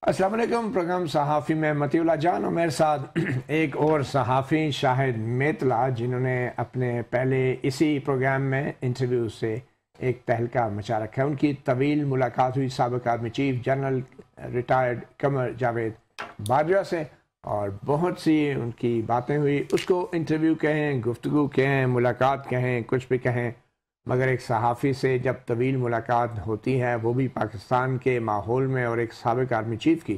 السلام علیکم۔ پروگرام صحافی میں مطیع اللہ جان اور میرے ساتھ ایک اور صحافی شاہد میتلا، جنہوں نے اپنے پہلے اسی پروگرام میں انٹرویو سے ایک تہلکہ مچا رکھا ہے۔ ان کی طویل ملاقات ہوئی سابق army chief general retired Qamar Javed Bajwa سے، اور بہت سی ان کی باتیں ہوئی۔ اس کو انٹرویو کہیں، گفتگو کہیں، ملاقات کہیں، کچھ بھی کہیں، مگر ایک صحافی سے جب طویل ملاقات ہوتی ہے، وہ بھی پاکستان کے ماحول میں، اور ایک سابق آرمی چیف کی،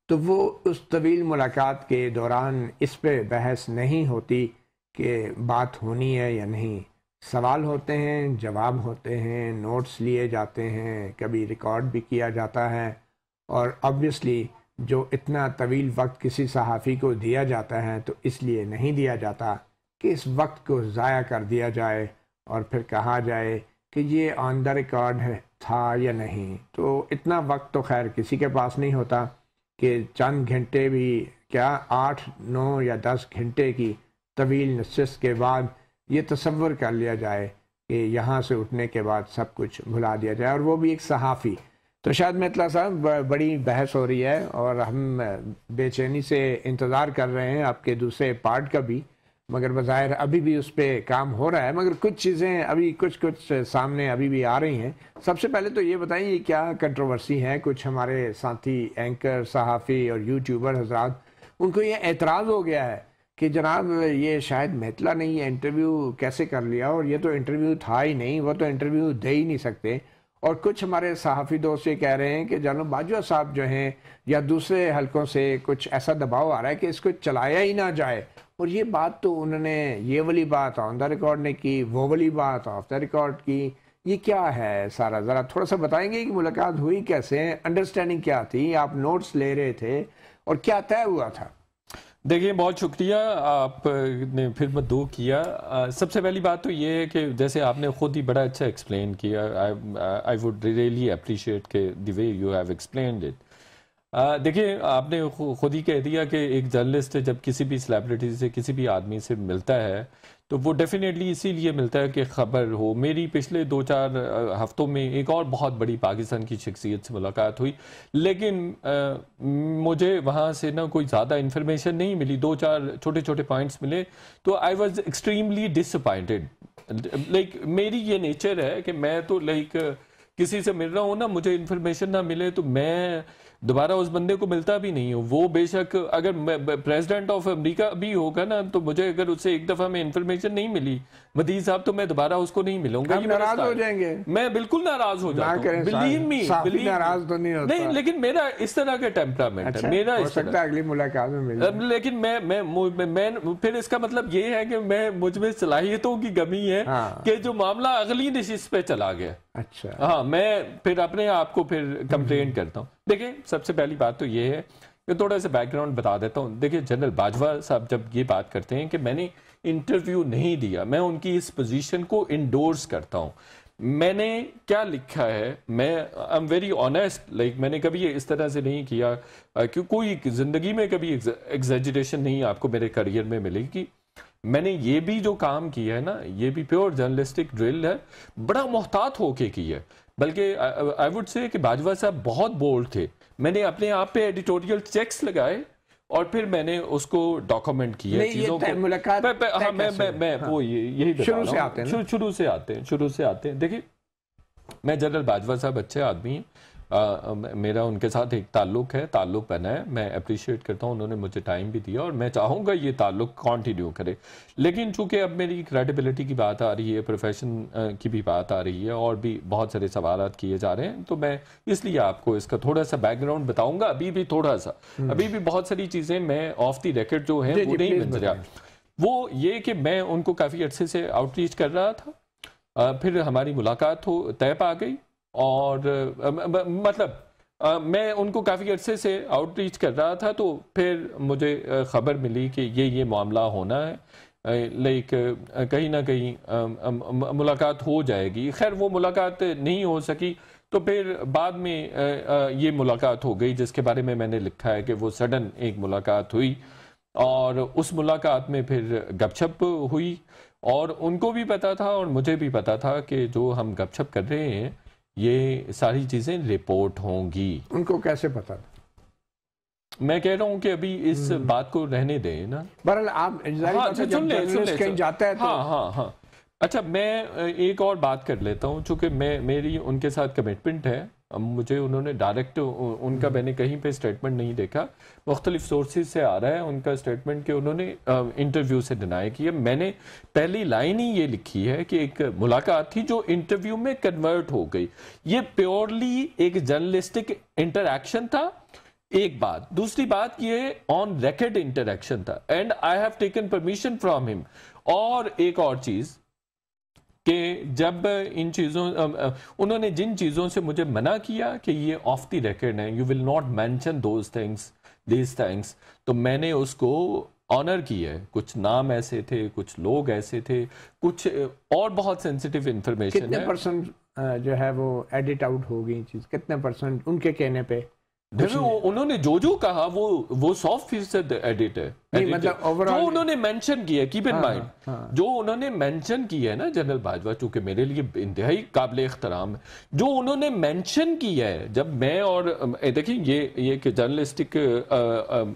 تو وہ اس طویل ملاقات کے دوران اس پہ بحث نہیں ہوتی کہ بات ہونی ہے یا نہیں۔ سوال ہوتے ہیں، جواب ہوتے ہیں، نوٹس لیے جاتے ہیں، کبھی ریکارڈ بھی کیا جاتا ہے، اور آبویسلی جو اتنا طویل وقت کسی صحافی کو دیا جاتا ہے تو اس لیے نہیں دیا جاتا کہ اس وقت کو ضائع کر دیا جائے اور پھر کہا جائے کہ یہ آن دا ریکارڈ تھا یا نہیں۔ تو اتنا وقت تو خیر کسی کے پاس نہیں ہوتا کہ چند گھنٹے بھی کیا 8، 9 یا 10 گھنٹے کی طویل نشست کے بعد یہ تصور کر لیا جائے کہ یہاں سے اٹھنے کے بعد سب کچھ بھلا دیا جائے، اور وہ بھی ایک صحافی۔ تو شاید میتلا صاحب، بڑی بحث ہو رہی ہے اور ہم بے چینی سے انتظار کر رہے ہیں آپ کے دوسرے پارٹ کا بھی، مگر بظاہر ابھی بھی اس پہ کام ہو رہا ہے، مگر کچھ چیزیں ابھی کچھ سامنے ابھی بھی آ رہی ہیں۔ سب سے پہلے تو یہ بتائیں، یہ کیا کنٹروورسی ہے؟ کچھ ہمارے ساتھی اینکر، صحافی اور یوٹیوبر حضرات، ان کو یہ اعتراض ہو گیا ہے کہ جناب یہ شاید میتلا نے یہ انٹرویو کیسے کر لیا، اور یہ تو انٹرویو تھا ہی نہیں، وہ تو انٹرویو دے ہی نہیں سکتے۔ اور کچھ ہمارے صحافی دوست یہ کہہ رہے ہیں کہ جناب باجوہ صاحب جو ہیں یا دوسرے حلقوں سے کچھ ایسا دباؤ آ رہا ہے کہ اس کو چلایا ہی نہ جائے، اور یہ بات تو انہوں نے یہ والی بات آن دا ریکارڈ نے کی، وہ والی بات آف دا ریکارڈ کی۔ یہ کیا ہے سارا؟ ذرا تھوڑا سا بتائیں گے کہ ملاقات ہوئی کیسے، انڈرسٹینڈنگ کیا تھی، آپ نوٹس لے رہے تھے، اور کیا طے ہوا تھا؟ دیکھیں، بہت شکریہ، آپ نے پھر مدعو کیا۔ سب سے پہلی بات تو یہ ہے کہ جیسے آپ نے خود ہی بڑا اچھا ایکسپلین کیا، آئی ووڈ ریئلی اپریشیٹ کہ the way you have explained it. دیکھیں، آپ نے خود ہی کہہ دیا کہ ایک جرنلسٹ جب کسی بھی سیلیبریٹی سے، کسی بھی آدمی سے ملتا ہے تو وہ ڈیفینیٹلی اسی لیے ملتا ہے کہ خبر ہو۔ میری پچھلے 2-4 ہفتوں میں ایک اور بہت بڑی پاکستان کی شخصیت سے ملاقات ہوئی، لیکن مجھے وہاں سے نہ کوئی زیادہ انفارمیشن نہیں ملی، 2-4 چھوٹے چھوٹے پوائنٹس ملے، تو I was extremely disappointed. Like میری یہ نیچر ہے کہ میں تو کسی سے مل رہا ہوں نا، مجھے انفارمیشن نہ ملے تو میں دوبارہ اس بندے کو ملتا بھی نہیں ہوں۔ وہ بے شک اگر پریزیڈنٹ آف امریکہ بھی ہوگا نا، تو مجھے اگر اس سے ایک دفعہ میں انفارمیشن نہیں ملی مدی صاحب، تو میں دوبارہ اس کو نہیں ملوں گا۔ آپ ناراض ہو جائیں گے؟ میں بالکل ناراض ہو جاتا ہوں، بلیو می، ناراض تو نہیں ہوتا، نہیں، لیکن میرا اس طرح کا ٹیمپرامنٹ ہے، میرا ہو سکتا ہے اگلی ملاقات میں مل جائے۔ لیکن میں پھر اس کا مطلب یہ ہے کہ مجھ میں صلاحیتوں کی کمی ہے کہ جو معاملہ اگلی نشست پہ چلا گیا، اچھا ہاں، میں پھر اپنے آپ کو پھر کمپلین کرتا ہوں۔ دیکھیں، سب سے پہلی بات تو یہ ہے کہ تھوڑا سا بیک گراؤنڈ بتا دیتا ہوں۔ دیکھیں، جنرل باجوہ صاحب جب یہ بات کرتے ہیں کہ میں نے انٹرویو نہیں دیا، میں ان کی اس پوزیشن کو انڈورس کرتا ہوں۔ میں نے کیا لکھا ہے، میں ایم ویری آنیسٹ، لائک میں نے کبھی اس طرح سے نہیں کیا کہ کوئی زندگی میں کبھی ایگزیجریشن نہیں آپ کو میرے کریئر میں ملے گی۔ میں نے یہ بھی جو کام کیا ہے نا، یہ بھی پیور جرنلسٹک ڈرل ہے، بڑا محتاط ہو کے کی ہے۔ بلکہ آئی وڈ سے کہ باجوہ صاحب بہت بولڈ تھے، میں نے اپنے آپ پہ ایڈیٹوریل چیکس لگائے اور پھر میں نے اس کو ڈاکومنٹ کیا چیزوں کو۔ میں وہ یہی شروع سے آتے ہیں۔ دیکھیں، میں جنرل باجوہ صاحب اچھے آدمی ہیں، میرا ان کے ساتھ ایک تعلق بنا ہے، میں اپریشیٹ کرتا ہوں، انہوں نے مجھے ٹائم بھی دیا اور میں چاہوں گا یہ تعلق کنٹینیو کرے۔ لیکن چونکہ اب میری کریڈیبلٹی کی بات آ رہی ہے، پروفیشن کی بھی بات آ رہی ہے، اور بھی بہت سارے سوالات کیے جا رہے ہیں، تو میں اس لیے آپ کو اس کا تھوڑا سا بیک گراؤنڈ بتاؤں گا۔ ابھی بھی بہت ساری چیزیں میں آف دی ریکارڈ جو ہیں وہ نہیں بن رہا۔ وہ یہ کہ میں ان کو کافی عرصے سے آؤٹ ریچ کر رہا تھا، پھر ہماری ملاقات طے پا گئی، اور مطلب میں ان کو کافی عرصے سے آؤٹ ریچ کر رہا تھا، تو پھر مجھے خبر ملی کہ یہ معاملہ ہونا ہے، لائک کہیں نہ کہیں ملاقات ہو جائے گی۔ خیر وہ ملاقات نہیں ہو سکی، تو پھر بعد میں یہ ملاقات ہو گئی، جس کے بارے میں نے لکھا ہے کہ وہ سڈن ایک ملاقات ہوئی، اور اس ملاقات میں پھر گپ شپ ہوئی، اور ان کو بھی پتا تھا اور مجھے بھی پتا تھا کہ جو ہم گپ شپ کر رہے ہیں یہ ساری چیزیں رپورٹ ہوں گی۔ ان کو کیسے پتا تھا؟ میں کہہ رہا ہوں کہ ابھی اس بات کو رہنے دیں نا. بہرحال آپ سن لیں کہیں جاتا ہے تو ہاں. اچھا میں ایک اور بات کر لیتا ہوں چونکہ میری ان کے ساتھ کمٹمنٹ ہے. مجھے انہوں نے ڈائریکٹ ان کا میں نے کہیں پہ اسٹیٹمنٹ نہیں دیکھا, مختلف سورسز سے آ رہا ہے ان کا اسٹیٹمنٹ کہ انہوں نے انٹرویو سے ڈینائی کیا. میں نے پہلی لائن ہی یہ لکھی ہے کہ ایک ملاقات تھی جو انٹرویو میں کنورٹ ہو گئی. یہ پیورلی ایک جرنلسٹک انٹریکشن تھا, ایک بات. دوسری بات یہ آن ریکارڈ انٹریکشن تھا and I have taken permission from ہم. اور ایک اور چیز کہ جب ان چیزوں انہوں نے جن چیزوں سے مجھے منع کیا کہ یہ آف دی ریکارڈ ہیں, you will not mention these things, تو میں نے اس کو آنر کیا ہے. کچھ نام ایسے تھے, کچھ لوگ ایسے تھے, کچھ اور بہت سینسیٹیو انفارمیشن ہے. کتنے پرسنٹ جو ہے وہ ایڈٹ آؤٹ ہو گئی چیز, کتنے پرسنٹ ان کے کہنے پہ؟ انہوں نے جو کہا وہ 100% ایڈٹ ہے. جو انہوں نے مینشن کیا ہے, کیپ ان مائنڈ, جو انہوں نے مینشن کیا ہے نا جنرل باجوہ, چونکہ میرے لیے انتہائی قابل احترام ہے, جو انہوں نے مینشن کیا ہے. جب میں اور دیکھیں یہ ایک جرنلسٹک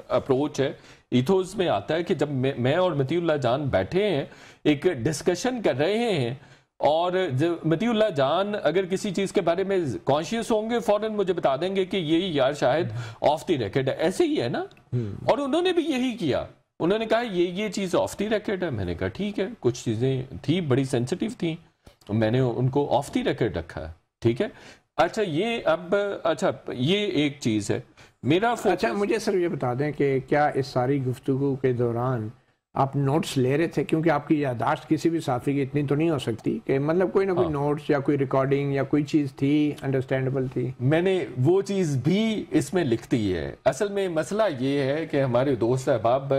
اپروچ ہے, ایتھوز میں آتا ہے کہ جب میں اور مطیع اللہ جان بیٹھے ہیں ایک ڈسکشن کر رہے ہیں اور مطیع اللہ جان اگر کسی چیز کے بارے میں کانشیس ہوں گے فوراً مجھے بتا دیں گے کہ یہ یار شاید آف دی ریکارڈ ہے. ایسے ہی ہے نا, اور انہوں نے بھی یہی کیا. انہوں نے کہا یہ چیز آف دی ریکارڈ ہے. میں نے کہا ٹھیک ہے, کچھ چیزیں تھی بڑی سینسیٹیو تھیں, میں نے ان کو آف دی ریکارڈ رکھا ہے. ٹھیک ہے. اچھا یہ ایک چیز ہے میرا. اچھا مجھے سر یہ بتا دیں کہ کیا اس ساری گفتگو کے دوران آپ نوٹس لے رہے تھے؟ کیونکہ آپ کی یادداشت کسی بھی صحافی کی اتنی تو نہیں ہو سکتی کہ مطلب کوئی نہ کوئی نوٹس یا کوئی ریکارڈنگ یا کوئی چیز تھی انڈرسٹینڈیبل تھی. میں نے وہ چیز بھی اس میں لکھ دی ہے. اصل میں مسئلہ یہ ہے کہ ہمارے دوست احباب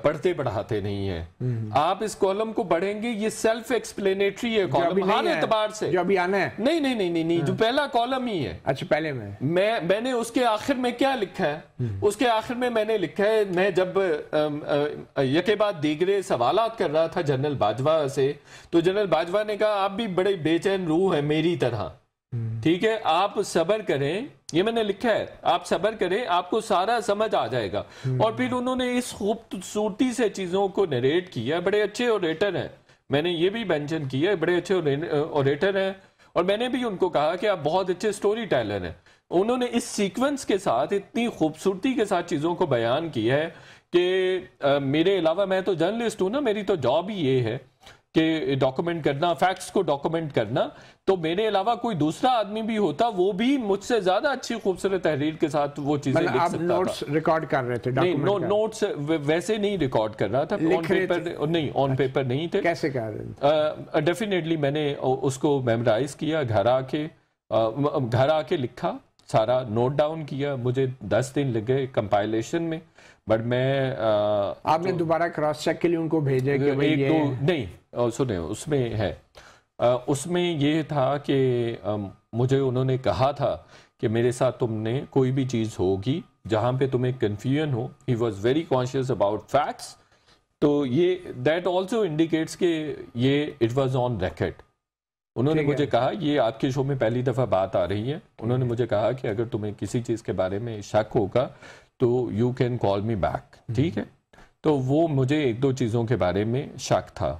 پڑھتے پڑھاتے نہیں ہیں. آپ اس کالم کو پڑھیں گے, یہ سیلف ایکسپلینیٹری ہے کالم ہر اعتبار سے. جو ابھی آنا ہے نہیں, جو پہلا کالم ہی ہے. اچھا پہلے میں نے اس کے آخر میں کیا لکھا ہے, اس کے آخر میں نے لکھا ہے, میں جب یکے بعد دیگرے سوالات کر رہا تھا جنرل باجوہ سے, تو جنرل باجوہ نے کہا آپ بھی بڑے بے چین روح ہیں میری طرح. ٹھیک ہے, آپ صبر کریں, یہ میں نے لکھا ہے, آپ صبر کریں, آپ کو سارا سمجھ آ جائے گا. اور پھر انہوں نے اس خوبصورتی سے چیزوں کو نریٹ کیا. بڑے اچھے اوریٹر ہیں, میں نے یہ بھی مینشن کیا ہے, بڑے اچھے اوریٹر ہیں. اور میں نے بھی ان کو کہا کہ آپ بہت اچھے سٹوری ٹیلر ہیں. انہوں نے اس سیکوینس کے ساتھ اتنی خوبصورتی کے ساتھ چیزوں کو بیان کیا ہے کہ میرے علاوہ, میں تو جرنلسٹ ہوں نا, میری تو جاب ہی یہ ہے کہ ڈاکومنٹ کرنا, فیکٹس کو ڈاکومنٹ کرنا. تو میرے علاوہ کوئی دوسرا آدمی بھی ہوتا, وہ بھی مجھ سے زیادہ اچھی خوبصورت تحریر کے ساتھ وہ چیزیں لکھ سکتا تھا. نوٹس ریکارڈ کر رہے تھے؟ نہیں, نوٹس ویسے نہیں ریکارڈ کر رہا تھا, آن پیپر نہیں تھے. کیسے کر رہے؟ ڈیفینیٹلی میں نے اس کو میمورائز کیا, گھر آ کے لکھا, سارا نوٹ ڈاؤن کیا. مجھے 10 دن لگے کمپائلیشن میں, بٹ میں آپ نے دوبارہ کراس چیک کے لیے ان کو بھیجے کہ نہیں سنیں, اس میں ہے, اس میں یہ تھا کہ مجھے انہوں نے کہا تھا کہ میرے ساتھ تم نے کوئی بھی چیز ہوگی جہاں پہ تمہیں confusion who. He was very conscious about facts. تو یہ دیٹ آلسو انڈیکیٹس کہ یہ اٹ واز آن ریکارڈ. انہوں نے مجھے کہا, یہ آپ کے شو میں پہلی دفعہ بات آ رہی ہے, انہوں نے مجھے کہا کہ اگر تمہیں کسی چیز کے بارے میں شک ہوگا تو you can call me back. ٹھیک ہے. تو وہ مجھے 1-2 چیزوں کے بارے میں شک تھا.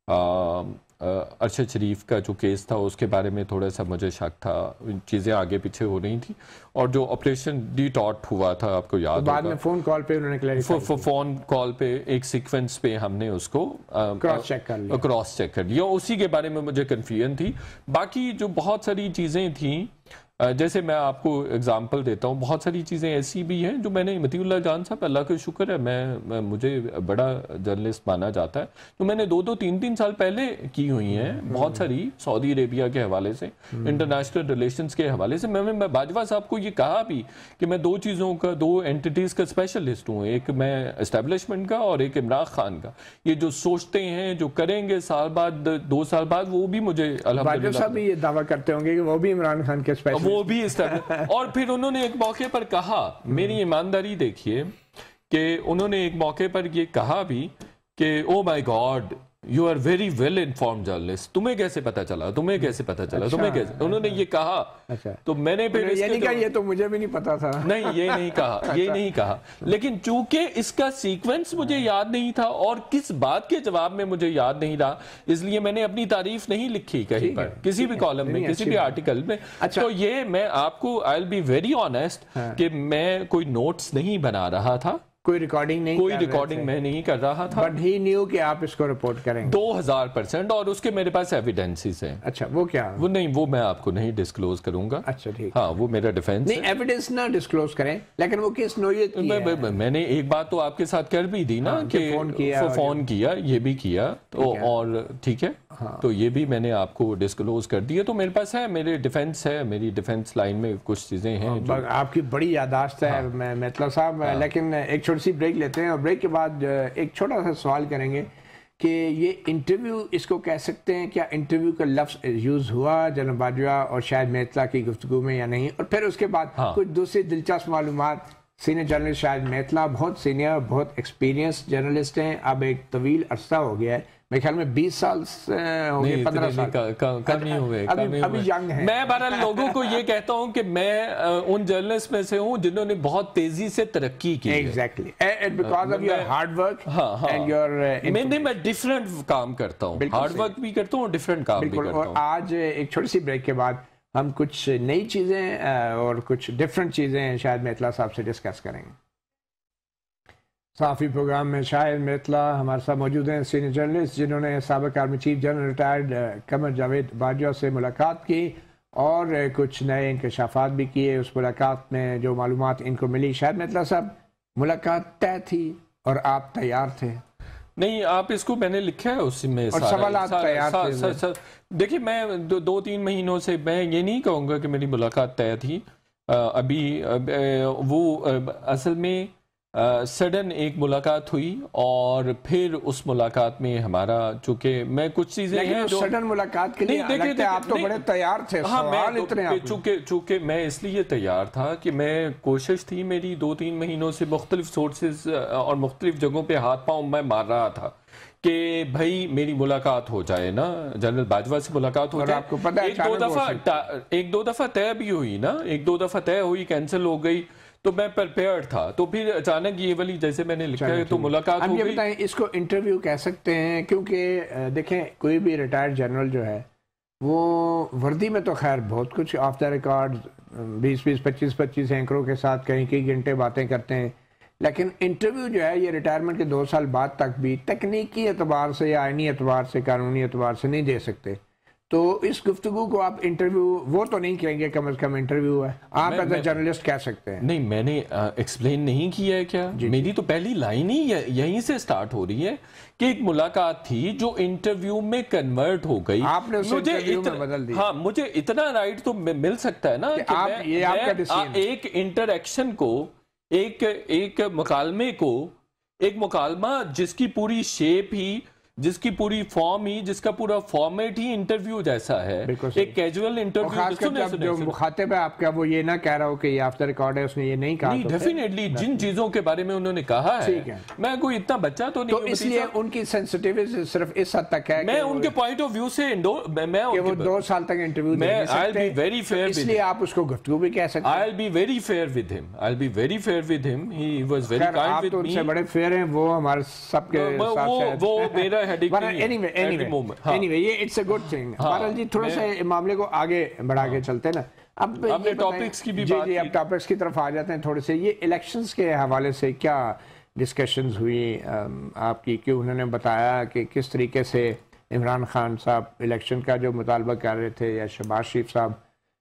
ارشد شریف کا جو کیس تھا اس کے بارے میں تھوڑا سا مجھے شک تھا, چیزیں آگے پیچھے ہو رہی تھیں. اور جو آپریشن ڈی ٹاٹ ہوا تھا, آپ کو یاد ہوگا, بعد میں فون کال پہ انہوں نے کلیریفائی, فون کال پہ ایک سیکوینس پہ ہم نے اس کو کراس چیک کر لیا. اسی کے بارے میں مجھے کنفیوژن تھی. باقی جو بہت ساری چیزیں تھیں, جیسے میں آپ کو اگزامپل دیتا ہوں, بہت ساری چیزیں ایسی بھی ہیں جو میں نے, مطیع اللہ جان صاحب اللہ کا شکر ہے, مجھے بڑا جرنلسٹ مانا جاتا ہے, تو میں نے 2-3 سال پہلے کی ہوئی ہیں بہت ساری, سعودی عربیہ کے حوالے سے, انٹرنیشنل ریلیشنز کے حوالے سے. میں باجوہ صاحب کو یہ کہا بھی کہ میں 2 چیزوں کا, 2 اینٹیٹیز کا اسپیشلسٹ ہوں, ایک میں اسٹیبلشمنٹ کا اور ایک عمران خان کا. یہ جو سوچتے ہیں, جو کریں گے سال بعد 2 سال بعد, وہ بھی مجھے الحمدللہ. باجوہ صاحب بھی یہ دعویٰ کرتے ہوں گے کہ وہ بھی عمران خان کے اسپیشلسٹ, وہ بھی اور پھر انہوں نے ایک موقع پر کہا, میری ایمانداری دیکھیے, کہ انہوں نے ایک موقع پر یہ کہا بھی کہ oh my god, you are very well inform journalist, تمہیں کیسے پتا چلا، تمہیں کیسے پتا چلا، تمہیں کیسے، انہوں نے یہ کہا. تو میں نے پھر یہ تو مجھے بھی نہیں پتا تھا. نہیں یہ نہیں کہا، یہ نہیں کہا، لیکن چونکہ اس کا سیکوینس مجھے یاد نہیں تھا اور کس بات کے جواب میں مجھے یاد نہیں رہا، اس لیے میں نے اپنی تعریف نہیں لکھی کہیں پر، کسی بھی کالم میں، کسی بھی آرٹیکل میں. تو یہ میں آپ کو آئی ول بی ویری آنیسٹ کہ میں کوئی نوٹس نہیں بنا رہا تھا، کوئی ریکارڈنگ میں نہیں کر رہا تھا، بٹ ہی نیو کہ آپ اس کو رپورٹ کریں گے 2000%. اور اس کے میرے پاس ایویڈنسز ہیں. اچھا وہ کیا؟ وہ نہیں، وہ میں آپ کو نہیں ڈسکلوز کروں گا. اچھا ٹھیک. ہاں وہ میرا ڈیفینس ہے. نہیں ایویڈنس نہ ڈسکلوز کریں، لیکن وہ کس نوعیت کی ہے؟ میں نے ایک بات تو آپ کے ساتھ کر بھی دی نا کہ فون کیا، یہ بھی کیا، اور ٹھیک ہے، تو یہ بھی میں نے آپ کو ڈسکلوز کر دیا. تو میرے پاس ہے، میرے ڈیفینس ہے، میری ڈیفینس لائن میں کچھ چیزیں ہیں. آپ کی بڑی یادداشت ہے میتلا صاحب. لیکن ایک چھوٹی سی بریک لیتے ہیں اور بریک کے بعد ایک چھوٹا سا سوال کریں گے کہ یہ انٹرویو اس کو کہہ سکتے ہیں، کیا انٹرویو کا لفظ یوز ہوا جناب باجوہ اور شاہد میتلا کی گفتگو میں یا نہیں؟ اور پھر اس کے بعد کچھ دوسری دلچسپ معلومات. سینئر جرنلسٹ شاہد میتلا بہت سینئر، بہت ایکسپیرینس جرنلسٹ ہیں. اب ایک طویل عرصہ ہو گیا ہے، میرے خیال میں 20 سال ہو گئے، 15 سال کم ہی ہوئے. ابھی ینگ ہیں. میں بہرحال لوگوں کو یہ کہتا ہوں کہ میں ان جرنلسٹ میں سے ہوں جنہوں نے بہت تیزی سے ترقی کی ہے. Exactly because of your hard work and your. میں ڈفرینٹ کام کرتا ہوں، ہارڈ ورک بھی کرتا ہوں اور ڈفرینٹ کام بھی کرتا ہوں. اور آج ایک چھوٹی سی بریک کے بعد ہم کچھ نئی چیزیں اور کچھ ڈفرینٹ چیزیں شاہد میتلا صاحب سے ڈسکس کریں گے. صحافی پروگرام میں شاہد میتلا ہمارے ساتھ موجود ہیں، سینئر جرنلسٹ جنہوں نے سابق army chief general retired Qamar Javed Bajwa سے ملاقات کی اور کچھ نئے انکشافات بھی کیے. اس ملاقات میں جو معلومات ان کو ملی، شاہد میتلا صاحب ملاقات طے تھی اور آپ تیار تھے؟ نہیں، آپ اس کو میں نے لکھا ہے اس میں، اور سوالات تیار تھے. دیکھیے میں 2-3 مہینوں سے میں یہ نہیں کہوں گا کہ میری ملاقات طے تھی. ابھی وہ اصل میں سڈن ایک ملاقات ہوئی اور پھر اس ملاقات میں ہمارا، چونکہ میں کچھ چیزیں ہیں جو سڈن ملاقات کے لیے لگتا ہے آپ تو بڑے تیار تھے. سوال اتنے چونکہ میں اس لیے تیار تھا کہ میں کوشش تھی میری 2-3 مہینوں سے مختلف سورسز اور مختلف جگہوں پہ ہاتھ پاؤں میں مار رہا تھا کہ بھائی میری ملاقات ہو جائے نا، جنرل باجوہ سے ملاقات ہو جائے. آپ کو پتہ ہے ایک دو دفعہ طے بھی ہوئی نا، 1-2 دفعہ طے ہوئی، کینسل ہو گئی، تو میں پریپیئرڈ تھا. تو پھر اچانک یہ والی جیسے میں نے لکھا ہے تو ملاقات ہو گئی. ہم یہ بتائیں اس کو انٹرویو کہہ سکتے ہیں؟ کیونکہ دیکھیں کوئی بھی ریٹائرڈ جنرل جو ہے وہ وردی میں تو خیر بہت کچھ آف دا ریکارڈ 20-20 25-25 اینکروں کے ساتھ کئی گھنٹے باتیں کرتے ہیں، لیکن انٹرویو جو ہے یہ ریٹائرمنٹ کے 2 سال بعد تک بھی تکنیکی اعتبار سے یا آئینی اعتبار سے، قانونی اعتبار سے نہیں دے سکتے. تو اس گفتگو کو آپ انٹرویو وہ تو نہیں کہیں گے، کم از کم انٹرویو ہے، آپ ایز اے جرنلسٹ کہہ سکتے ہیں. نہیں، میں نے ایکسپلین نہیں کیا ہے کیا؟ میری تو پہلی لائن ہی یہیں سے سٹارٹ ہو رہی ہے کہ ایک ملاقات تھی جو انٹرویو میں کنورٹ ہو گئی. آپ نے اسے انٹرویو میں بدل دیا. ہاں، مجھے اتنا رائٹ تو مل سکتا ہے نا کہ ایک انٹریکشن کو، ایک مکالمے کو، ایک مکالمہ جس کی پوری شیپ ہی، جس کی پوری فارم ہی، جس کا پورا فارمیٹ ہی انٹرویو جیسا ہے، ایک کیجول انٹرویو. جو مخاطب ہے آپ کا وہ یہ نہ کہہ رہا ہو کہ یہ آف دا ریکارڈ ہے، اس نے یہ نہیں کہا. نہیں، ڈیفینیٹلی جن چیزوں کے بارے میں انہوں نے کہا ہے، میں کوئی اتنا بچہ تو نہیں ہوں. تو اس لیے ان کی سینسٹیوٹی صرف اس حد تک ہے میں ان کے پوائنٹ آف ویو سے کہ وہ 2 سال تک انٹرویو دے نہیں سکتے، اس لیے آپ اس کو گفتگو بھی کہہ سکتے ہیں. I'll be very fair with him. I'll be very fair with him. He was very kind with me. آپ تو ان سے بڑے فیئر ہیں، وہ ہمارے سب کے ساتھ وہ میرا ہیڈک نہیں ہے. Anyway, یہ اٹس اے گڈ تھنگ. بہرحال جی تھوڑا سا معاملے کو آگے بڑھا کے چلتے ہیں نا. اب ٹاپکس کی بھی جی اب ٹاپکس کی طرف آ جاتے ہیں تھوڑے سے. یہ الیکشنز کے حوالے سے کیا ڈسکشنز ہوئی آپ کی؟ کیوں انہوں نے بتایا کہ کس طریقے سے عمران خان صاحب الیکشن کا جو مطالبہ کر رہے تھے یا شہباز شریف صاحب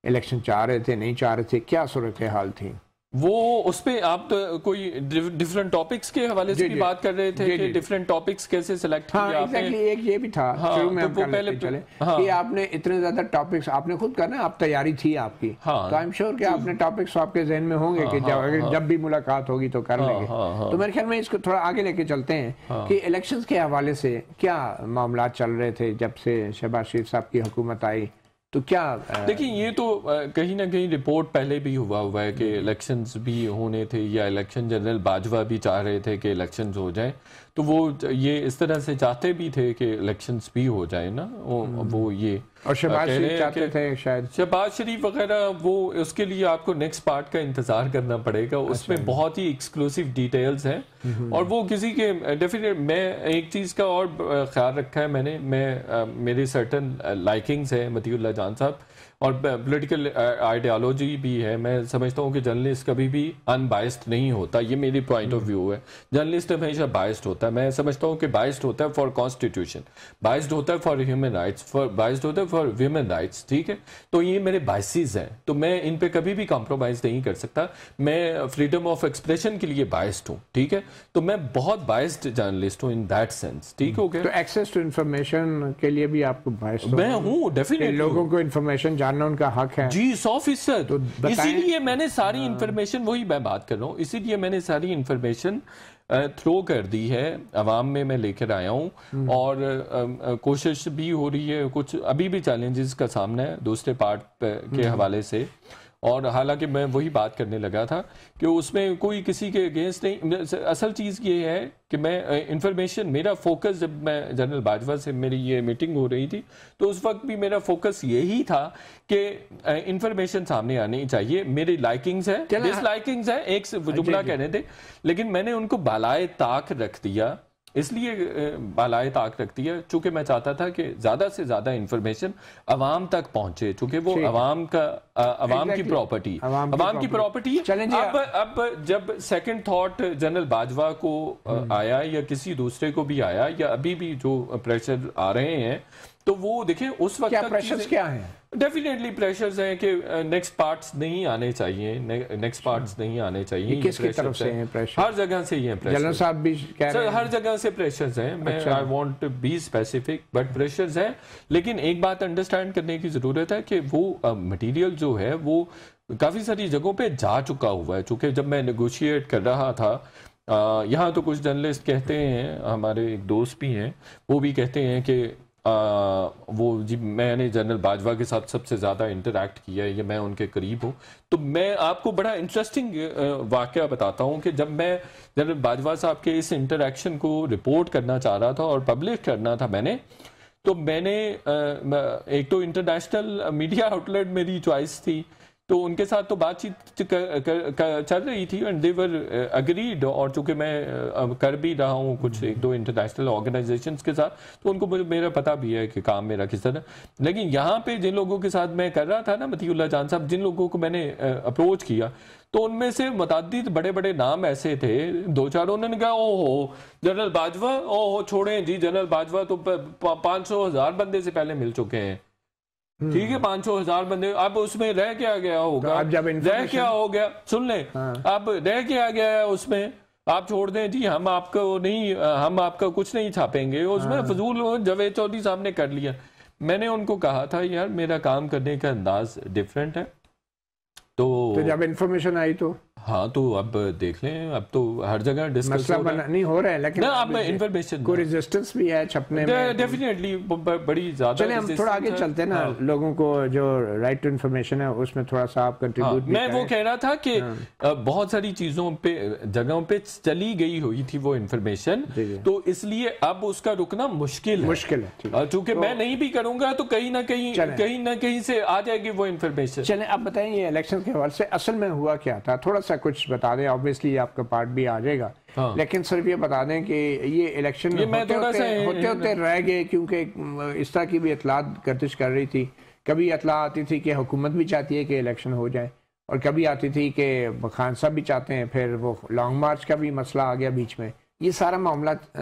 الیکشن چاہ رہے تھے، نہیں چاہ رہے تھے، کیا صورتحال تھی؟ وہ اس پہ آپ کوئی ڈیفرنٹ ٹاپکس کے حوالے سے بھی بات کر رہے تھے کہ ڈیفرنٹ ٹاپکس کیسے سلیکٹ کیا آپ نے. ایک یہ بھی تھا شروع میں ہم کر لیتے چلے کہ آپ نے اتنے زیادہ ٹاپکس آپ نے خود کرنا، آپ تیاری تھی آپ کی، تو آئی ایم شیور کہ آپ نے ٹاپکس آپ کے ذہن میں ہوں گے کہ جب بھی ملاقات ہوگی تو کر لیں گے. تو میرے خیال میں اس کو تھوڑا آگے لے کے چلتے ہیں کہ الیکشنز کے حوالے سے کیا معاملات چل رہے تھے جب سے شہباز شریف صاحب کی حکومت آئی. تو کیا دیکھیں، یہ تو کہیں نہ کہیں رپورٹ پہلے بھی ہوا ہے کہ الیکشنز بھی ہونے تھے یا الیکشن جنرل باجوہ بھی چاہ رہے تھے کہ الیکشنز ہو جائیں. تو وہ یہ اس طرح سے چاہتے بھی تھے کہ الیکشنز بھی ہو جائیں نا, وہ یہ اور شہباز شریف چاہتے تھے شاید, شہباز شریف وغیرہ, وہ اس کے لیے آپ کو نیکسٹ پارٹ کا انتظار کرنا پڑے گا, اس میں بہت ہی ایکسکلوسیو ڈیٹیلز ہیں, اور وہ کسی کے ڈیفینیٹ, میں ایک چیز کا اور خیال رکھا ہے میں نے, میری سرٹن لائکنگز ہیں مطیع اللہ جان صاحب, اور پولیٹیکل آئیڈیالوجی بھی ہے. میں سمجھتا ہوں کہ جرنلسٹ کبھی بھی ان بائسڈ نہیں ہوتا, یہ میری پوائنٹ آف ویو ہے. جرنلسٹ ہمیشہ بائسڈ ہوتا ہے, میں سمجھتا ہوں کہ بائسڈ ہوتا ہے فار کانسٹیٹیوشن, بائسڈ ہوتا ہے فار ہیومن رائٹس, بائسڈ ہوتا ہے فار ویمن رائٹس, ٹھیک ہے. تو یہ میرے بائسیز ہیں, تو میں ان پہ کبھی بھی کمپرومائز نہیں کر سکتا. میں فریڈم آف ایکسپریشن کے لیے بائسڈ ہوں, ٹھیک ہے, تو میں بہت بائسڈ جرنلسٹ ہوں ان دیٹ سینس, ٹھیک ہو گیا. تو ایکسیس ٹو انفارمیشن کے لیے بھی آپ کو بائسڈ میں ہوں, ڈیفینیٹلی لوگوں کو انفارمیشن جاننا ان کا حق ہے. جی 100%. اسی لیے میں نے ساری انفارمیشن, وہی میں بات کر رہا ہوں, اسی لیے میں نے ساری انفارمیشن تھرو کر دی ہے عوام میں لے کر آیا ہوں, اور کوشش بھی ہو رہی ہے. کچھ ابھی بھی چیلنجز کا سامنا ہے دوسرے پارٹ کے حوالے سے, اور حالانکہ میں وہی بات کرنے لگا تھا کہ اس میں کوئی کسی کے اگینسٹ نہیں. اصل چیز یہ ہے کہ میں انفارمیشن, میرا فوکس, جب میں جنرل باجوہ سے میری یہ میٹنگ ہو رہی تھی تو اس وقت بھی میرا فوکس یہی تھا کہ انفارمیشن سامنے آنی چاہیے. میری لائکنگز ہیں, ڈس لائکنگز ہیں, ایک جملہ کہنے تھے, لیکن میں نے ان کو بالائے طاق رکھ دیا. اس لیے بالائے طاق رکھتی ہے چونکہ میں چاہتا تھا کہ زیادہ سے زیادہ انفارمیشن عوام تک پہنچے, چونکہ وہ عوام کی پراپرٹی, عوام کی پراپرٹی. اب جب سیکنڈ تھاٹ جنرل باجوہ کو آیا, یا کسی دوسرے کو بھی آیا, یا ابھی بھی جو پریشر آ رہے ہیں, تو وہ دیکھیں اس وقت کیا پریشرز کیا ہیں. ڈیفینیٹلی پریشرز ہیں کہ نیکسٹ پارٹس نہیں آنے چاہیے, نیکسٹ پارٹس نہیں آنے چاہیے. کس کی طرف سے ہیں پریشر؟ ہر جگہ سے یہ پریشر, جنرل صاحب بھی کہہ رہے ہیں ہر جگہ سے پریشرز ہیں. میں I want to be specific, but pressures ہیں. لیکن ایک بات انڈرسٹینڈ کرنے کی ضرورت ہے کہ وہ مٹیریل جو ہے وہ کافی ساری جگہوں پہ جا چکا ہوا ہے. چونکہ جب میں نیگوشیٹ کر رہا تھا, یہاں تو کچھ جرنلسٹ کہتے ہیں, ہمارے ایک دوست بھی ہیں, وہ بھی کہتے ہیں کہ وہ جی میں نے جنرل باجوہ کے ساتھ سب سے زیادہ انٹریکٹ کیا ہے, یا میں ان کے قریب ہوں. تو میں آپ کو بڑا انٹرسٹنگ واقعہ بتاتا ہوں کہ جب میں جنرل باجوہ صاحب کے اس انٹریکشن کو رپورٹ کرنا چاہ رہا تھا اور پبلش کرنا تھا میں نے, تو میں نے ایک تو انٹرنیشنل میڈیا آؤٹلیٹ میری چوائس تھی, تو ان کے ساتھ تو بات چیت چل رہی تھی, اینڈ دے ور اگریڈ. اور چونکہ میں کر بھی رہا ہوں کچھ ایک دو انٹرنیشنل آرگنائزیشنز کے ساتھ, تو ان کو میرا پتہ بھی ہے کہ کام میرا کس طرح. لیکن یہاں پہ جن لوگوں کے ساتھ میں کر رہا تھا نا, مطیع اللہ جان صاحب, جن لوگوں کو میں نے اپروچ کیا, تو ان میں سے متعدد بڑے بڑے نام ایسے تھے, دو چار انہوں نے کہا او ہو جنرل باجوہ, او ہو چھوڑیں جی, جنرل باجوہ تو 500,000 بندے سے پہلے مل چکے ہیں, ٹھیک ہے, 500,000 بندے. اب اس میں رہ کیا گیا ہوگا, رہ کیا ہو گیا, سن لیں, اب رہ کیا گیا ہے اس میں, آپ چھوڑ دیں جی, ہم آپ کو نہیں, ہم آپ کا کچھ نہیں چھاپیں گے. اس میں فضول جاوید چودھری صاحب نے کر لیا. میں نے ان کو کہا تھا یار میرا کام کرنے کا انداز ڈیفرنٹ ہے. تو جب انفارمیشن آئی تو ہاں, تو اب دیکھ لیں, اب تو ہر جگہ ڈسکس نہیں ہو رہا ہے, لیکن اب انفارمیشن کوئی ریزسٹنس بھی ہے چھپنے میں, ڈیفینیٹلی بڑی زیادہ. چلیں ہم تھوڑا آگے چلتے ہیں نا, لوگوں کو جو رائٹ ٹو انفارمیشن ہے اس میں تھوڑا سا آپ کنٹریبیوٹ بھی. میں وہ کہہ رہا تھا کہ بہت ساری چیزوں پہ, جگہوں پہ چلی گئی ہوئی تھی وہ انفارمیشن, تو اس لیے اب اس کا رکنا مشکل ہے. چونکہ میں نہیں بھی کروں گا تو کہیں نہ کہیں سے آ جائے گی وہ انفارمیشن. چلیں اب بتائیں یہ الیکشن کے حوالے سے اصل میں ہوا کیا تھا, تھوڑا سا کچھ بتا دیں. آبویسلی آپ کا پارٹ بھی آ جائے گا, لیکن صرف یہ بتا دیں کہ یہ الیکشن ہوتے رہ گئے, کیونکہ اس طرح کی بھی اطلاعات گردش کر رہی تھی. کبھی اطلاع آتی تھی کہ حکومت بھی چاہتی ہے کہ الیکشن ہو جائے, اور کبھی آتی تھی کہ خان صاحب بھی چاہتے ہیں. پھر وہ لانگ مارچ کا بھی مسئلہ آ گیا بیچ میں. یہ سارا معاملات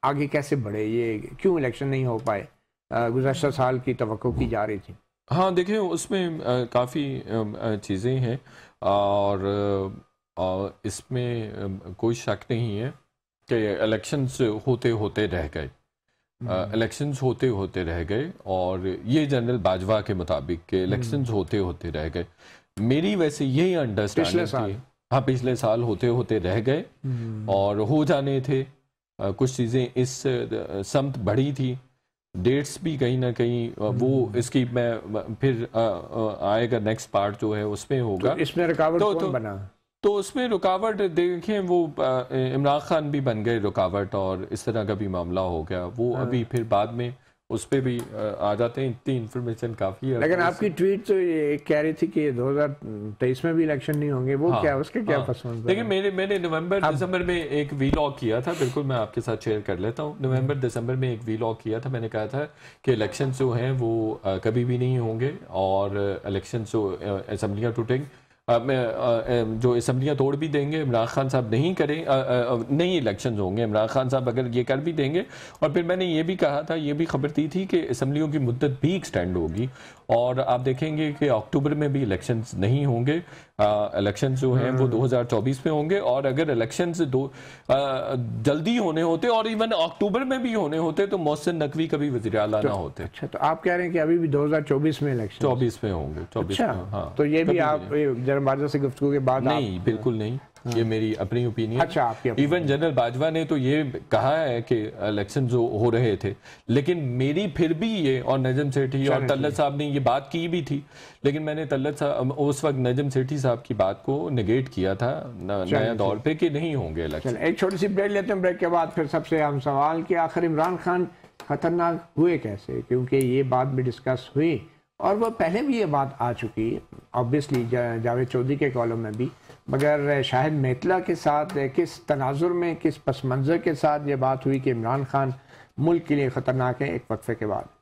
آگے کیسے بڑھے, یہ کیوں الیکشن نہیں ہو پائے؟ گزشتہ سال کی توقع کی جا رہی تھی. ہاں دیکھیں, اس میں کافی چیزیں ہیں, اور اس میں کوئی شک نہیں ہے کہ الیکشنز ہوتے ہوتے رہ گئے, الیکشنز ہوتے ہوتے رہ گئے, اور یہ جنرل باجوہ کے مطابق کہ الیکشنز ہوتے ہوتے رہ گئے. میری ویسے یہی انڈرسٹینڈنگ تھی, ہاں پچھلے سال ہوتے ہوتے رہ گئے اور ہو جانے تھے. کچھ چیزیں اس سمت بڑھی تھی, ڈیٹس بھی کہیں نہ کہیں وہ اس کی میں پھر آئے گا نیکسٹ پارٹ جو ہے اس میں ہوگا. اس میں رکاوٹ کون بنا؟ تو اس میں رکاوٹ دیکھیں وہ عمران خان بھی بن گئے رکاوٹ، اور اس طرح کا بھی معاملہ ہو گیا، وہ ابھی پھر بعد میں اس پہ بھی آ جاتے ہیں، اتنی انفارمیشن کافی ہے. لیکن آپ کی ٹویٹ تو یہ کہہ رہی تھی کہ 2023 میں بھی الیکشن نہیں ہوں گے، وہ کیا اس کے کیا پس منظر؟ دیکھیں میں نے نومبر دسمبر میں ایک وی لاگ کیا تھا، بالکل میں آپ کے ساتھ شیئر کر لیتا ہوں. نومبر دسمبر میں ایک وی لاگ کیا تھا، میں نے کہا تھا کہ الیکشنز جو ہیں وہ کبھی بھی نہیں ہوں گے، اور الیکشنز جو اسمبلیاں ٹوٹیں، جو اسمبلیاں توڑ بھی دیں گے، عمران خان صاحب نہیں الیکشنز ہوں گے، عمران خان صاحب اگر یہ کر بھی دیں گے. اور پھر میں نے یہ بھی کہا تھا، یہ بھی خبر دی تھی کہ اسمبلیوں کی مدت بھی ایکسٹینڈ ہوگی، اور آپ دیکھیں گے کہ اکتوبر میں بھی الیکشنز نہیں ہوں گے. الیکشنز جو ہیں وہ 2024 میں ہوں گے، اور اگر الیکشنز جلدی ہونے ہوتے اور ایون اکتوبر میں بھی ہونے ہوتے تو محسن نقوی کبھی وزیر اعلیٰ نہ ہوتے. اچھا، تو آپ کہہ رہے ہیں کہ ابھی بھی 2024 میں الیکشن 24 میں ہوں گے. 24 میں. ہاں، تو یہ بھی آپ جنرل باجوہ سے گفتگو کے بعد؟ نہیں، بالکل نہیں، یہ میری اپنی اوپینین. اچھا، آپ کی ایون جنرل باجوہ نے تو یہ کہا ہے کہ الیکشن جو ہو رہے تھے، لیکن میری پھر بھی یہ، اور نجم سیٹھی اور طلعت صاحب نے یہ بات کی بھی تھی، لیکن میں نے طلعت صاحب اس وقت نجم سیٹھی صاحب کی بات کو نگیٹ کیا تھا نیا دور پہ کہ نہیں ہوں گے الیکشن. ایک چھوٹی سی بریک لیتے ہیں، بریک کے بعد پھر سب سے اہم سوال کہ آخر عمران خان خطرناک ہوئے کیسے، کیونکہ یہ بات بھی ڈسکس ہوئی اور وہ پہلے بھی یہ بات آ چکی ہے آبویسلی جاوید چودھری کے کالم میں بھی، مگر شاہد میتلا کے ساتھ کس تناظر میں، کس پس منظر کے ساتھ یہ بات ہوئی کہ عمران خان ملک کے لیے خطرناک ہے. ایک وقفے کے بعد.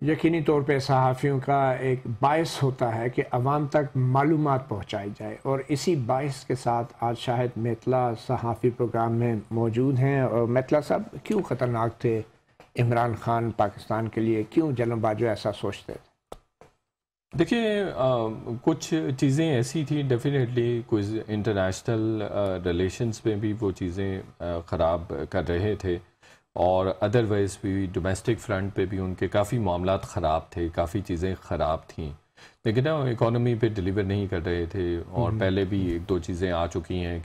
یقینی طور پہ صحافیوں کا ایک باعث ہوتا ہے کہ عوام تک معلومات پہنچائی جائے، اور اسی باعث کے ساتھ آج شاہد میتلا صحافی پروگرام میں موجود ہیں. اور میتلا صاحب، کیوں خطرناک تھے عمران خان پاکستان کے لیے؟ کیوں جنرل باجوہ ایسا سوچتے تھے؟ دیکھیے، کچھ چیزیں ایسی تھیں ڈیفینیٹلی، کچھ انٹرنیشنل ریلیشنز میں بھی وہ چیزیں خراب کر رہے تھے، اور ادروائز بھی ڈومیسٹک فرنٹ پہ بھی ان کے کافی معاملات خراب تھے، کافی چیزیں خراب تھیں، لیکن نا اکانومی پہ ڈیلیور نہیں کر رہے تھے. اور پہلے بھی ایک دو چیزیں آ چکی ہیں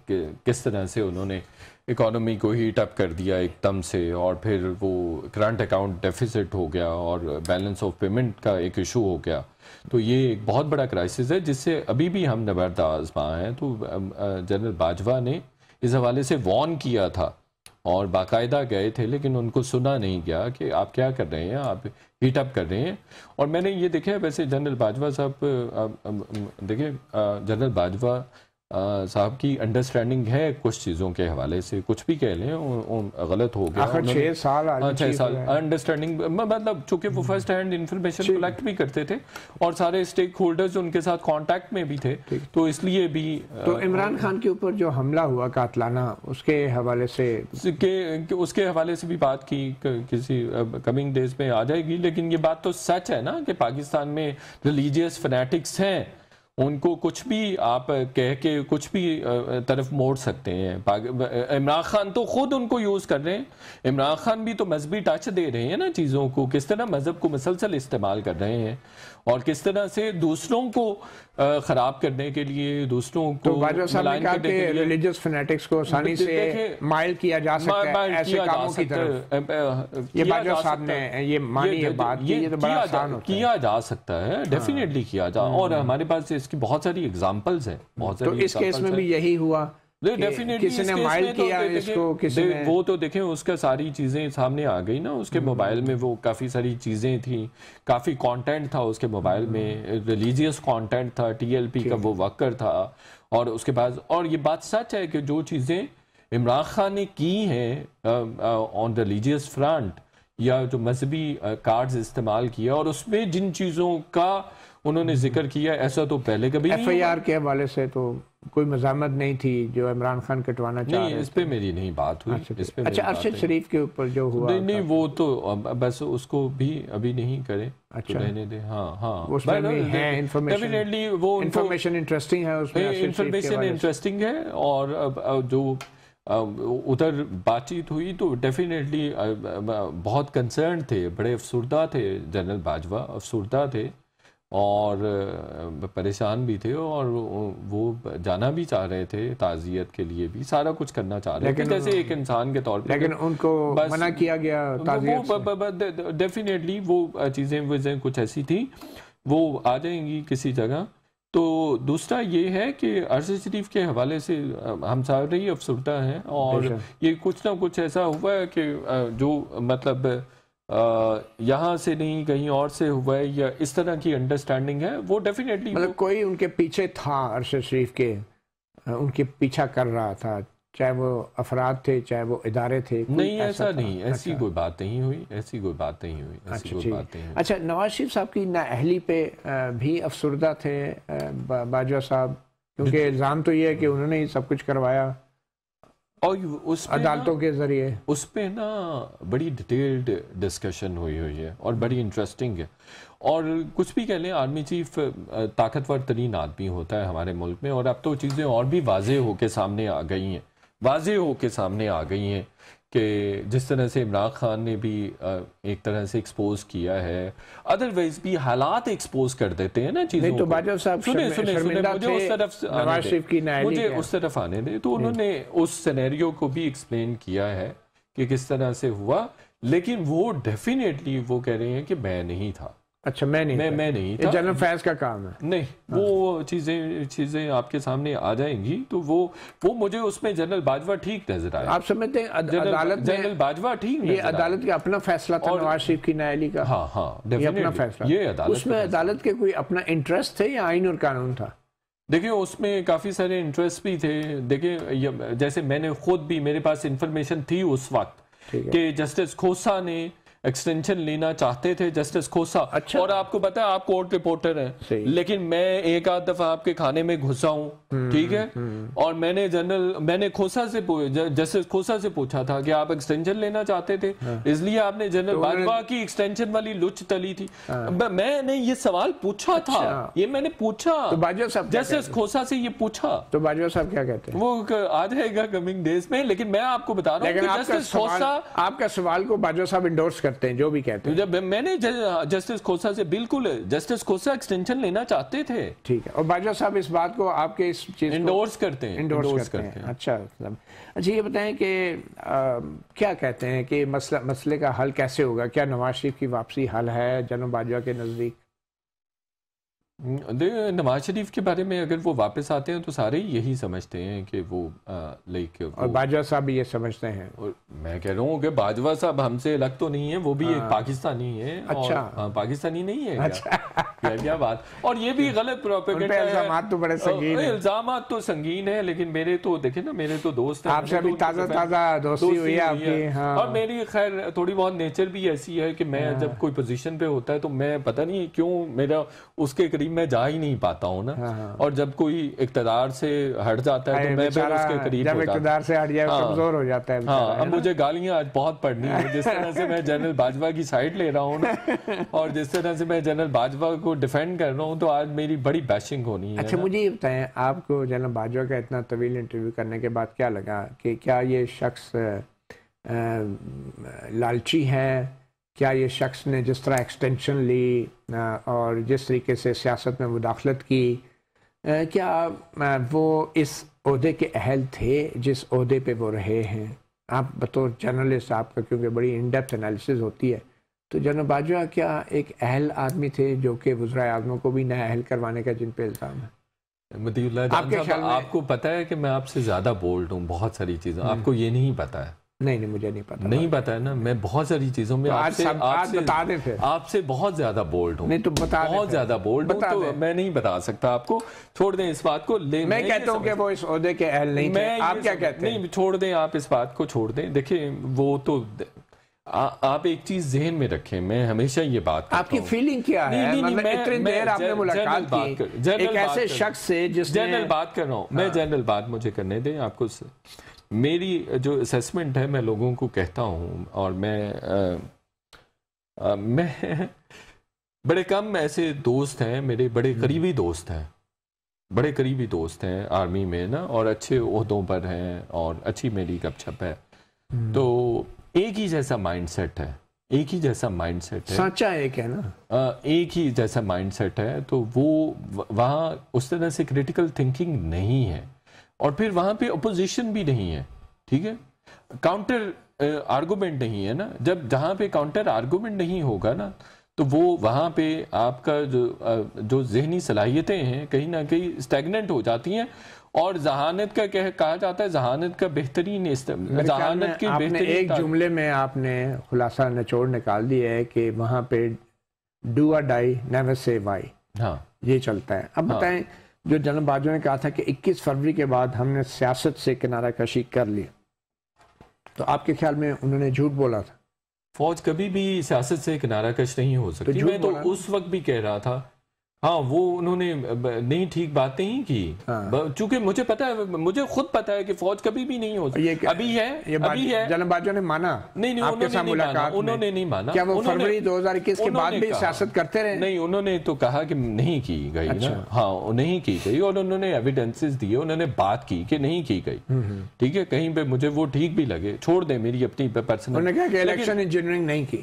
کہ کس طرح سے انہوں نے اکانومی کو ہیٹ اپ کر دیا ایک دم سے، اور پھر وہ کرنٹ اکاؤنٹ ڈیفیسٹ ہو گیا اور بیلنس آف پیمنٹ کا ایک ایشو ہو گیا. تو یہ ایک بہت بڑا کرائسس ہے جس سے ابھی بھی ہم نبرد آزما ہیں. تو جنرل باجوہ نے اس حوالے سے وارن کیا تھا اور باقاعدہ گئے تھے، لیکن ان کو سنا نہیں گیا کہ آپ کیا کر رہے ہیں، آپ ہیٹ اپ کر رہے ہیں. اور میں نے یہ دیکھا ویسے جنرل باجوہ صاحب، دیکھیں جنرل باجوہ صاحب کی انڈرسٹینڈنگ ہے کچھ چیزوں کے حوالے سے، کچھ بھی کہہ لیں غلط ہو گیا. 6 سال انڈرسٹینڈنگ، مطلب چونکہ وہ فرسٹ ہینڈ انفارمیشن کلیکٹ بھی کرتے تھے اور سارے اسٹیک ہولڈرز ان کے ساتھ کانٹیکٹ میں بھی تھے، تو اس لیے بھی. تو عمران خان کے اوپر جو حملہ ہوا قاتلانہ، اس کے حوالے سے بھی بات کی، کسی کمنگ ڈیز میں آ جائے گی. لیکن یہ بات تو سچ ہے نا کہ پاکستان میں ریلیجیس فنیٹکس ہیں، ان کو کچھ بھی آپ کہہ کے کچھ بھی طرف موڑ سکتے ہیں. عمران خان تو خود ان کو یوز کر رہے ہیں، عمران خان بھی تو مذہبی ٹچ دے رہے ہیں نا چیزوں کو، کس طرح مذہب کو مسلسل استعمال کر رہے ہیں اور کس طرح سے دوسروں کو خراب کرنے کے لیے، دوسروں کو ملائن کرنے کے لیے ریلیجیس فنیٹکس کو آسانی سے مائل کیا جا سکتا ہے ایسے کاموں کی طرف. یہ باجوہ صاحب نے یہ مانی ہے بات کی، یہ تو بڑا آسان ہوتا ہے. کیا جا سکتا ہے، ڈیفینیٹلی کیا جا، اور ہمارے پاس اس کی بہت ساری ایگزامپلز ہیں. تو اس کیس میں بھی یہی ہوا، کسی نے مائل کیا اس کو، کسی نے وہ تو دیکھیں اس کا ساری چیزیں سامنے آ گئی نا. اس کے موبائل میں وہ کافی ساری چیزیں تھیں، کافی کانٹینٹ تھا اس کے موبائل میں، ریلیجیس کانٹینٹ تھا، ٹی ایل پی کا وہ ورکر تھا. اور اس کے بعد، اور یہ بات سچ ہے کہ جو چیزیں عمران خان نے کی ہیں آن ریلیجیس فرنٹ، یا جو مذہبی کارڈز استعمال کیا، اور اس میں جن چیزوں کا انہوں نے ذکر کیا، ایسا تو پہلے کبھی نہیں. ایف آئی آر کے حوالے سے تو کوئی مزاحمت نہیں تھی جو عمران خان کٹوانا چاہ رہے تھے. نہیں، اس پہ میری نہیں بات ہوئی. اچھا، ارشد شریف کے اوپر جو ہوا، نہیں وہ تو بس اس کو بھی ابھی نہیں کرے، رہنے دیں. ہاں اس میں بھی ہے انفارمیشن انٹرسٹنگ ہے، اس میں انفارمیشن انٹرسٹنگ ہے. اور جو ادھر بات چیت ہوئی تو ڈیفینیٹلی بہت کنسرن تھے، بڑے افسردہ تھے جنرل باجوہ، افسردہ تھے اور پریشان بھی تھے، اور وہ جانا بھی چاہ رہے تھے تعزیت کے لیے بھی، سارا کچھ کرنا چاہ رہے تھے جیسے ایک انسان کے طور پہ. لیکن ان کو منع کیا گیا تعزیت سے. ڈیفینیٹلی وہ چیزیں کچھ ایسی تھیں، وہ آ جائیں گی کسی جگہ. تو دوسرا یہ ہے کہ ارشد شریف کے حوالے سے ہم سارے ہی افسردہ ہیں، اور یہ کچھ نہ کچھ ایسا ہوا ہے کہ جو مطلب یہاں سے نہیں کہیں اور سے ہوا ہے، یا اس طرح کی انڈرسٹینڈنگ ہے، وہ ڈیفینیٹلی مطلب کوئی ان کے پیچھے تھا، ارشد شریف کے ان کے پیچھا کر رہا تھا، چاہے وہ افراد تھے چاہے وہ ادارے تھے؟ نہیں، ایسا نہیں، ایسی کوئی بات نہیں ہوئی، ایسی کوئی بات نہیں ہوئی، ایسی کوئی بات نہیں ہوئی۔ اچھا، نواز شریف صاحب کی نااہلی پہ بھی افسردہ تھے باجوہ صاحب؟ کیونکہ الزام تو یہ ہے کہ انہوں نے ہی سب کچھ کروایا اور اس عدالتوں کے ذریعے۔ اس پہ نا بڑی ڈیٹیلڈ ڈسکشن ہوئی ہے اور بڑی انٹرسٹنگ ہے، اور کچھ بھی کہہ لیں، آرمی چیف طاقتور ترین آدمی ہوتا ہے ہمارے ملک میں، اور اب تو چیزیں اور بھی واضح ہو کے سامنے آ گئی ہیں کہ جس طرح سے عمران خان نے بھی ایک طرح سے ایکسپوز کیا ہے، ادروائز بھی حالات ایکسپوز کر دیتے ہیں نا چیزوں کو۔ تو باجوہ صاحب شرمندہ تھے نواز شریف کی نااہلی، مجھے اس طرف آنے دیں۔ تو انہوں نے اس سینیریو کو بھی ایکسپلین کیا ہے کہ کس طرح سے ہوا، لیکن وہ ڈیفینیٹلی وہ کہہ رہے ہیں کہ میں نہیں تھا۔ اچھا، میں نہیں تھا، جنرل فیض کا کام ہے۔ نہیں، وہ چیزیں آپ کے سامنے آ جائیں گی، تو وہ مجھے اس میں جنرل باجوہ ٹھیک نظر آیا۔ آپ سمجھتے ہیں عدالت جنرل باجوہ ٹھیک نظر یہ عدالت کا اپنا فیصلہ تھا نواز شریف کی نااہلی کا؟ ہاں، یہ اپنا فیصلہ، یہ عدالت، اس میں عدالت کے کوئی اپنا انٹرسٹ تھے یا آئین اور قانون تھا؟ دیکھیں، اس میں کافی سارے انٹرسٹ بھی تھے۔ دیکھیں، جیسے میں نے خود بھی، میرے پاس انفارمیشن تھی اس وقت کہ جسٹس کھوسا نے ایکسٹینشن لینا چاہتے تھے، جسٹس کھوسا۔ اور آپ کو پتا ہے، آپ کورٹ رپورٹر ہیں، لیکن میں ایک آدھ دفعہ آپ کے کھانے میں گھسا ہوں، ٹھیک ہے، اور میں نے جسٹس کھوسا سے پوچھا تھا کہ آپ ایکسٹینشن لینا چاہتے تھے، اس لیے آپ نے جنرل باجوہ کی ایکسٹینشن والی لچ تلی تھی۔ میں نے یہ سوال پوچھا تھا، یہ میں نے پوچھا، جسٹس کھوسا سے یہ پوچھا۔ تو باجوہ صاحب کیا کہتے ہیں؟ وہ آ جائے گا کمنگ ڈیز میں، لیکن میں آپ کو بتا رہا ہوں کہ جسٹس کھوسا، آپ کا سوال کو باجوہ صاحب انڈورس کرتے ہیں جو بھی کہتے ہیں؟ جب میں نے جسٹس کھوسا سے، بالکل جسٹس کھوسا ایکسٹینشن لینا چاہتے تھے، ٹھیک ہے، اور باجوہ صاحب اس بات کو آپ کے اس چیز انڈورس کرتے ہیں۔ اچھا، یہ بتائیں کہ کیا کہتے ہیں کہ مسئلے کا حل کیسے ہوگا؟ کیا نواز شریف کی واپسی حل ہے جناب باجوہ کے نزدیک؟ نواز شریف کے بارے میں اگر وہ واپس آتے ہیں تو سارے یہی سمجھتے ہیں کہ وہ لائک، اور باجوہ صاحب بھی یہ سمجھتے ہیں؟ اور میں کہہ رہا ہوں کہ باجوہ صاحب ہم سے الگ تو نہیں ہے، وہ بھی ایک پاکستانی ہے۔ اچھا، پاکستانی نہیں ہے؟ کیا بات! اور یہ بھی غلط پروپیگنڈا ہے۔ الزامات تو بڑے سنگین ہیں۔ الزامات تو سنگین ہیں، لیکن میرے تو دیکھیں نا، میرے تو دوست ہیں، آپ سے ابھی تازہ دوستی ہوئی ہے آپ کی، اور میری خیر تھوڑی بہت نیچر بھی ایسی ہے کہ میں جب کوئی پوزیشن پہ ہوتا ہے تو میں پتہ نہیں کیوں میرا اس کے قریب میں جا ہی نہیں پاتا ہوں نا، اور جب کوئی اقتدار سے ہٹ جاتا ہے تو میں پھر اس کے قریب جب اقتدار سے ہٹ جائے کمزور ہو جاتا ہے۔ ہاں، اب مجھے گالیاں آج بہت پڑنی ہیں، جس طرح سے میں جنرل باجوہ کی سائڈ لے رہا ہوں نا، اور جس طرح سے میں جنرل باجوہ کو ڈیفینڈ کر رہا ہوں، تو آج میری بڑی بیشنگ ہونی ہے۔ اچھا، مجھے یہ بتائیں، آپ کو جنرل باجوہ کا اتنا طویل انٹرویو کرنے کے بعد کیا لگا کہ کیا یہ شخص لالچی ہے؟ کیا یہ شخص نے جس طرح ایکسٹینشن لی اور جس طریقے سے سیاست میں مداخلت کی، کیا وہ اس عہدے کے اہل تھے جس عہدے پہ وہ رہے ہیں؟ آپ بطور جرنلسٹ، آپ کا کیونکہ بڑی ان ڈیپتھ انالیسز ہوتی ہے، تو جنرل باجوہ کیا ایک اہل آدمی تھے جو کہ وزرائے اعظموں کو بھی نیا اہل کروانے کا جن پہ الزام ہے؟ مدی اللہ جان صاحب، آپ کو پتا ہے کہ میں آپ سے زیادہ بولڈ ہوں بہت ساری چیزوں، آپ کو یہ نہیں پتا ہے؟ نہیں، مجھے نہیں پتا۔ نہیں پتا ہے نا، میں بہت ساری چیزوں میں آپ سے بہت زیادہ بولڈ ہوں، بہت زیادہ بولڈ ہوں، تو میں نہیں بتا سکتا آپ کو، چھوڑ دیں اس بات کو۔ میں کہتا ہوں کہ وہ اس عہدے کے اہل نہیں تھے، آپ کیا کہتے ہیں؟ نہیں، چھوڑ دیں، آپ اس بات کو چھوڑ دیں۔ دیکھیں، وہ تو آپ ایک چیز ذہن میں رکھیں، میں ہمیشہ یہ بات کرتا ہوں، آپ کی فیلنگ کیا ہے؟ مطلب اتنی دیر آپ نے ملاقات کی ایک ایسے شخص سے جس نے، جنرل بات کر رہا ہوں میں، جنرل بات مجھے کرنے دیں آپ کو۔ میری جو اسیسمنٹ ہے، میں لوگوں کو کہتا ہوں، اور میں بڑے کم ایسے دوست ہیں میرے، بڑے قریبی دوست ہیں آرمی میں نا، اور اچھے عہدوں پر ہیں اور اچھی میری گپ چھپ ہے، تو ایک ہی جیسا مائنڈ سیٹ ہے، سانچہ ایک ہے نا، ایک ہی جیسا مائنڈ سیٹ ہے، تو وہ وہاں اس طرح سے کریٹیکل تھنکنگ نہیں ہے، اور پھر وہاں پہ اپوزیشن بھی نہیں ہے، ٹھیک ہے، کاؤنٹر آرگومنٹ نہیں ہے نا، جہاں پہ کاؤنٹر آرگومنٹ نہیں ہوگا نا، تو وہ وہاں پہ آپ کا جو ذہنی صلاحیتیں ہیں کہیں نہ کہیں اسٹیگننٹ ہو جاتی ہیں. اور ذہانت کا کہا جاتا ہے ذہانت کا بہترین ذہانت کی بہترین ایک جملے میں آپ نے خلاصہ نچوڑ نکال دیا ہے کہ وہاں پہ ڈو اور ڈائی نیور سے وائی. ہاں یہ چلتا ہے. اب بتائیں جو جنرل باجوہ نے کہا تھا کہ 21 فروری کے بعد ہم نے سیاست سے کنارہ کشی کر لی, تو آپ کے خیال میں انہوں نے جھوٹ بولا تھا؟ فوج کبھی بھی سیاست سے کنارہ کش نہیں ہو سکتی. میں تو اس وقت بھی کہہ رہا تھا ہاں وہ انہوں نے نہیں ٹھیک باتیں ہی کی, چونکہ مجھے پتا ہے, مجھے خود پتا ہے کہ فوج کبھی بھی نہیں ہو سکتی. ابھی ہے جنرل باجوہ نے مانا نہیں انہوں نے نہیں مانا. کیا وہ فروری 2021 کے بعد بھی سیاست کرتے رہے؟ نہیں, انہوں نے تو کہا کہ نہیں کی گئی نا. ہاں نہیں کی گئی, اور انہوں نے ایویڈنسز دیے, انہوں نے بات کی کہ نہیں کی گئی. ٹھیک ہے, کہیں پہ مجھے وہ ٹھیک بھی لگے, چھوڑ دیں, میری اپنی پرسنل. انہوں نے کہا کہ الیکشن انجینئرنگ نہیں کی.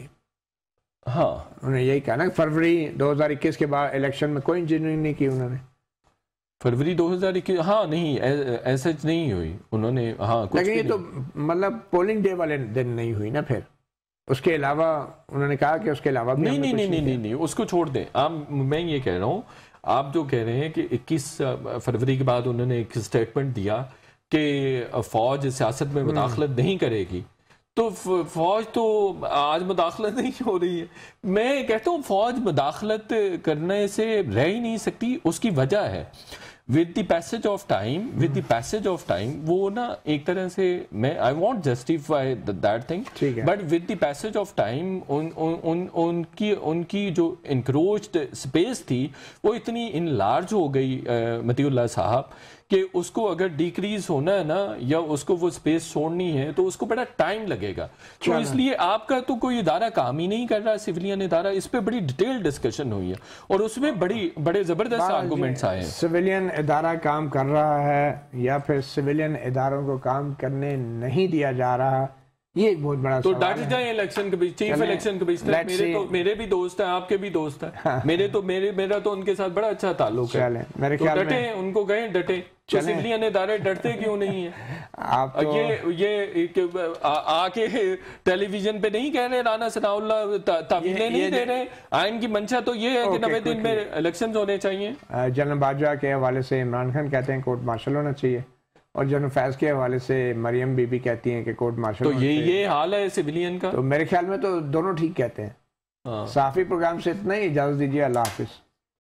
ہاں انہوں نے یہی کہا نا فروری 2021 کے بعد الیکشن میں کوئی انجینئرنگ نہیں کی انہوں نے. فروری 2021 ہاں نہیں ایسا نہیں ہوئی انہوں نے. ہاں لیکن یہ تو مطلب پولنگ ڈے والے دن نہیں ہوئی نا. پھر اس کے علاوہ انہوں نے کہا کہ اس کے علاوہ بھی نہیں اس کو چھوڑ دیں. میں یہ کہہ رہا ہوں, آپ جو کہہ رہے ہیں کہ 21 فروری کے بعد انہوں نے ایک سٹیٹمنٹ دیا کہ فوج سیاست میں مداخلت نہیں کرے گی, تو فوج تو آج مداخلت نہیں ہو رہی ہے. میں کہتا ہوں فوج مداخلت کرنے سے رہ ہی نہیں سکتی. اس کی وجہ ہے with the passage of time وہ نا ایک طرح سے میں I won't justify that thing, but with the passage of time ان کی جو انکروچڈ اسپیس تھی وہ اتنی انلارج ہو گئی مطیع اللہ صاحب کہ اس کو اگر ڈیکریز ہونا ہے نا یا اس کو وہ اسپیس چھوڑنی ہے تو اس کو بڑا ٹائم لگے گا. تو اس لیے آپ کا تو کوئی ادارہ کام ہی نہیں کر رہا, سویلین ادارہ. اس پہ بڑی ڈیٹیل ڈسکشن ہوئی ہے اور اس میں بڑے زبردست آرگومنٹس آئے ہیں. سویلین ادارہ کام کر رہا ہے یا پھر سویلین اداروں کو کام کرنے نہیں دیا جا رہا, یہ ایک بہت بڑا تو ڈٹ جائیں الیکشن کے بیچ, چیف الیکشن کے بیچ. میرے بھی دوست ہیں, آپ کے بھی دوست ہیں, میرا تو ان کے ساتھ بڑا اچھا تعلق ہے. میرے خیال میں ڈٹیں, ان کو کہیں ڈٹیں. سویلین ادارے ڈرتے کیوں نہیں ہیں؟ یہ آ کے ٹیلی ویژن پہ نہیں کہہ رہے رانا ثناء اللہ تعویلیں نہیں دے رہے. آئین کی منشا تو یہ ہے کہ 90 دن میں الیکشنز ہونے چاہیے. جنرل باجوہ کے حوالے سے عمران خان کہتے ہیں کورٹ مارشل ہونا چاہیے, اور جنرل فیض کے حوالے سے مریم بی بی کہتی ہیں کہ کورٹ مارشل. تو یہ حال ہے سویلین کا. تو میرے خیال میں تو دونوں ٹھیک کہتے ہیں. صحافی پروگرام سے اتنا ہی, اجازت دیجیے, اللہ حافظ.